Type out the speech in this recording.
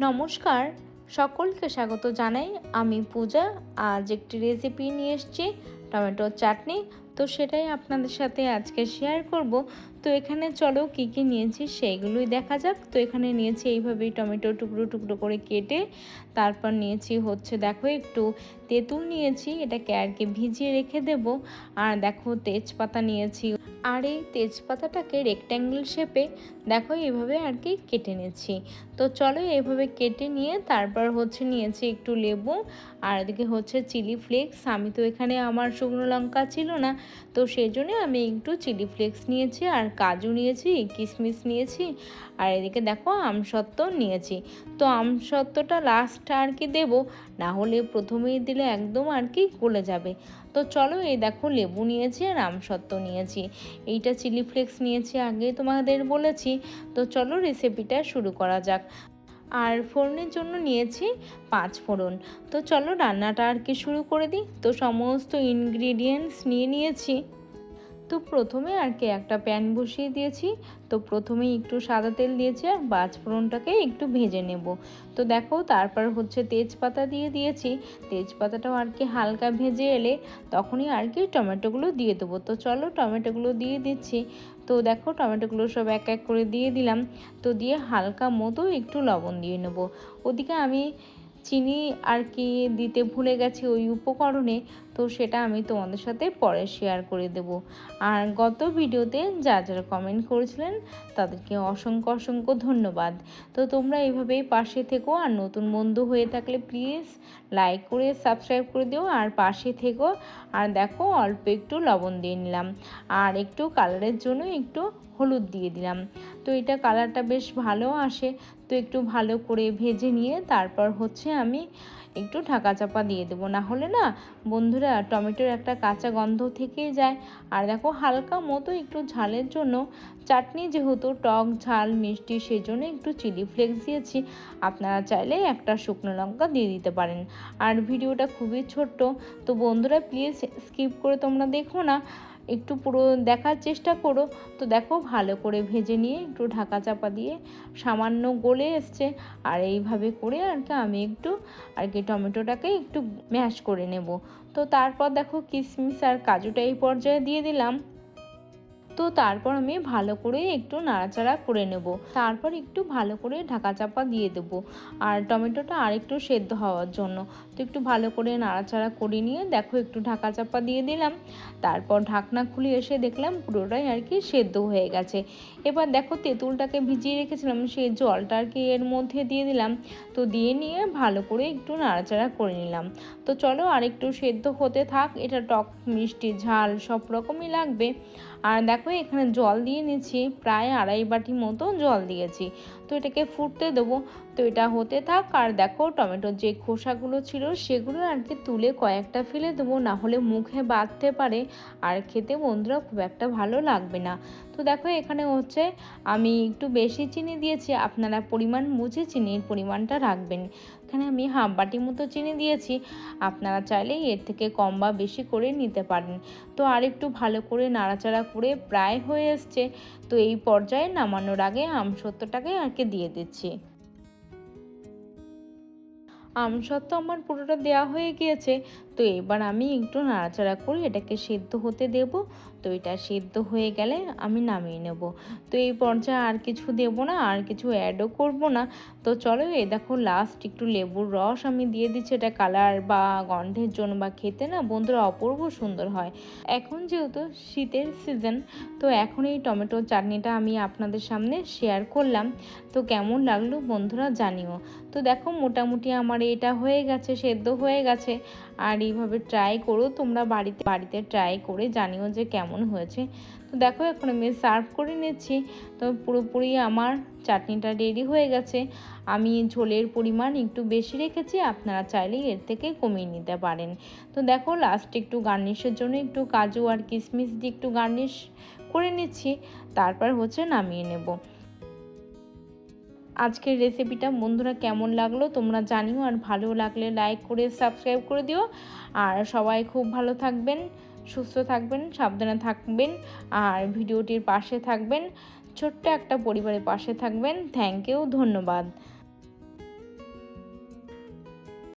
নমস্কার, সকলকে স্বাগত জানাই। আমি পূজা। আজ একটি রেসিপি নিয়ে এসেছি, টমেটোর চাটনি। তো সেটাই আপনাদের সাথে আজকে শেয়ার করব। তো এখানে চলো কি কি নিয়েছি সেইগুলোই দেখা যাক। তো এখানে নিয়েছি এইভাবেই টমেটো টুকরো টুকরো করে কেটে, তারপর নিয়েছি হচ্ছে দেখো একটু তেঁতুল নিয়েছি, এটাকে আর কি ভিজিয়ে রেখে দেব। আর দেখো তেজপাতা নিয়েছি, আর এই তেজপাতাটাকে রেক্ট্যাঙ্গেল শেপে দেখো এইভাবে আর কি কেটে নিয়েছি। তো চলো এইভাবে কেটে নিয়ে তারপর হচ্ছে নিয়েছি একটু লেবু, আর এদিকে হচ্ছে চিলি ফ্লেক্স। আমি তো এখানে আমার শুকনো লঙ্কা ছিল না, তো সেই জন্য আমি একটু চিলি ফ্লেক্স নিয়েছি, আর কাজু নিয়েছি, কিশমিশ নিয়েছি, আর এদিকে দেখো আমসত্ত্ব নিয়েছি। তো আমসত্ত্বটা লাস্ট আর কি দেবো, না হলে প্রথমেই দিলে একদম আর কি গলে যাবে। তো চলো এই দেখো লেবু নিয়েছি আর আমসত্ত্ব নিয়েছি, এইটা চিলি ফ্লেক্স নিয়েছি, আগে তোমাদের বলেছি। তো চলো রেসিপিটা শুরু করা যাক। আর ফোড়নের জন্য নিয়েছি 5 ফোড়ন। তো চলো রান্নাটা আর কি শুরু করে দিই। তো সমস্ত ইনগ্রিডিয়েন্টস নিয়ে নিয়েছি। তো প্রথমে আর কি একটা প্যান বসিয়ে দিয়েছি। তো প্রথমেই একটু সাদা তেল দিয়েছি আর পাঁচফোড়নটাকে একটু ভেজে নেব। তো দেখো তারপর হচ্ছে তেজপাতা দিয়ে দিয়েছি। তেজপাতাটাও আর কি হালকা ভেজে এলে তখনই আর কি টমেটোগুলো দিয়ে দেবো। তো চলো টমেটোগুলো দিয়ে দিচ্ছি। তো দেখো টমেটোগুলো সব এক এক করে দিয়ে দিলাম। তো দিয়ে হালকা মতো একটু লবণ দিয়ে নেব। ওদিকে আমি চিনি আর কি দিতে ভুলে গেছি ওই উপকরণে, তো সেটা আমি তোমাদের সাথে পরে শেয়ার করে দেব। আর গত ভিডিওতে যারা কমেন্ট করেছিলেন তাদেরকে অসংখ্য অসংখ্য ধন্যবাদ। তো তোমরা এইভাবেই পাশে থেকো, আর নতুন বন্ধু হয়ে থাকলে প্লিজ লাইক করে সাবস্ক্রাইব করে দিও আর পাশে থেকো। আর দেখো অল্প একটু লবণ দিয়ে নিলাম, আর একটু কালারের জন্য একটু হলুদ দিয়ে দিলাম। তো এটা কালারটা বেশ ভালো আসে। তো একটু ভালো করে ভেজে নিয়ে তারপর হচ্ছে আমি একটু ঢাকা চাপা দিয়ে দেবো, না হলে না বন্ধুরা টমেটোর একটা কাঁচা গন্ধ থেকেই যায়। আর দেখো হালকা মতো একটু ঝালের জন্য, চাটনি যেহেতু টক ঝাল মিষ্টি সেজন্য একটু চিলি ফ্লেক্স দিয়েছি। আপনারা চাইলে একটা শুকনো লঙ্কা দিয়ে দিতে পারেন। আর ভিডিওটা খুবই ছোট্ট, তো বন্ধুরা প্লিজ স্কিপ করে তোমরা দেখো না, একটু পুরো দেখার চেষ্টা করো। তো দেখো ভালো করে ভেজে নিয়ে একটু ঢাকা চাপা দিয়ে সামান্য গলে এসছে। আর এইভাবে করে আর কি আমি একটু আর কি টমেটোটাকে একটু ম্যাশ করে নেব। তো তারপর দেখো কিশমিশ আর কাজুটা এই পর্যায়ে দিয়ে দিলাম। তো তারপর আমি ভালো করে একটু নাড়াচাড়া করে নেব। তারপর একটু ভালো করে ঢাকা চাপা দিয়ে দেব, আর টমেটোটা আর একটু সেদ্ধ হওয়ার জন্য। তো একটু ভালো করে নাড়াচাড়া করে নিয়ে দেখো একটু ঢাকা চাপা দিয়ে দিলাম। তারপর ঢাকনা খুলে এসে দেখলাম পুরোটাই আর কি সেদ্ধ হয়ে গেছে। এবার দেখো তেঁতুলটাকে ভিজিয়ে রেখেছিলাম, সেই জলটা আর কি এর মধ্যে দিয়ে দিলাম। তো দিয়ে নিয়ে ভালো করে একটু নাড়াচাড়া করে নিলাম। তো চলো আর একটু সেদ্ধ হতে থাক, এটা টক মিষ্টি ঝাল সব রকমই লাগবে। আর দেখো এখানে জল দিয়ে নিচ্ছি, প্রায় 2.5 বাটি মতো জল দিয়েছি। তো এটাকে ফুটতে দেবো। তো এটা হতে থাক। আর দেখো টমেটোর যে খোসাগুলো ছিল সেগুলো আর কি তুলে কয়েকটা ফেলে দেবো, না হলে মুখে বাঁধতে পারে আর খেতে বন্ধুরা খুব একটা ভালো লাগবে না। তো দেখো এখানে হচ্ছে আমি একটু বেশি চিনি দিয়েছি, আপনারা পরিমাণ বুঝে চিনির পরিমাণটা রাখবেন। এখানে আমি হাফ বাটি মতো চিনি দিয়েছি, আপনারা চাইলে এর থেকে কম বা বেশি করে নিতে পারেন। তো আর একটু ভালো করে নাড়াচাড়া করে প্রায় হয়ে এসছে। তো এই পর্যায়ে নামানোর আগে আমসত্ত্বটাকে আর কি দিয়ে দিচ্ছি। আমসত্ত্ব আমার পুরোটা দেওয়া হয়ে গিয়েছে। তো এবার আমি একটু নাড়াচাড়া করে এটাকে সেদ্ধ হতে দেব। তো এটা সেদ্ধ হয়ে গেলে আমি নামিয়ে নেব। তো এই পর্যায়ে আর কিছু দেব না, আর কিছু অ্যাডও করব না। তো চলো এই দেখো লাস্ট একটু লেবুর রস আমি দিয়ে দিচ্ছি, এটা কালার বা গন্ধের জন্য, বা খেতে না বন্ধুরা অপূর্ব সুন্দর হয়। এখন যেহেতু শীতের সিজন, তো এখন এই টমেটো চাটনিটা আমি আপনাদের সামনে শেয়ার করলাম। তো কেমন লাগলো বন্ধুরা জানিও। তো দেখো মোটামুটি আমার এটা হয়ে গেছে, সেদ্ধ হয়ে গেছে। আর এইভাবে ট্রাই করো তোমরা বাড়িতে ট্রাই করে জানিও যে কেমন হয়েছে। তো দেখো এখন আমি সার্ভ করে নিচ্ছি। তো পুরোপুরি আমার চাটনিটা রেডি হয়ে গেছে। আমি ঝোলের পরিমাণ একটু বেশি রেখেছি, আপনারা চাইলে এর থেকে কমিয়ে নিতে পারেন। তো দেখো লাস্ট একটু গার্নিশের জন্য একটু কাজু আর কিশমিশ দিয়ে একটু গার্নিশ করে নিচ্ছি, তারপর হচ্ছে নামিয়ে নেব। আজকের রেসিপিটা বন্ধুরা কেমন লাগলো তোমরা জানিও, আর ভালো লাগলে লাইক করে সাবস্ক্রাইব করে দিও। আর সবাই খুব ভালো থাকবেন, সুস্থ থাকবেন, সাবধানে থাকবেন, আর ভিডিওটির পাশে থাকবেন, ছোট্ট একটা পরিবারের পাশে থাকবেন। থ্যাংক ইউ, ধন্যবাদ।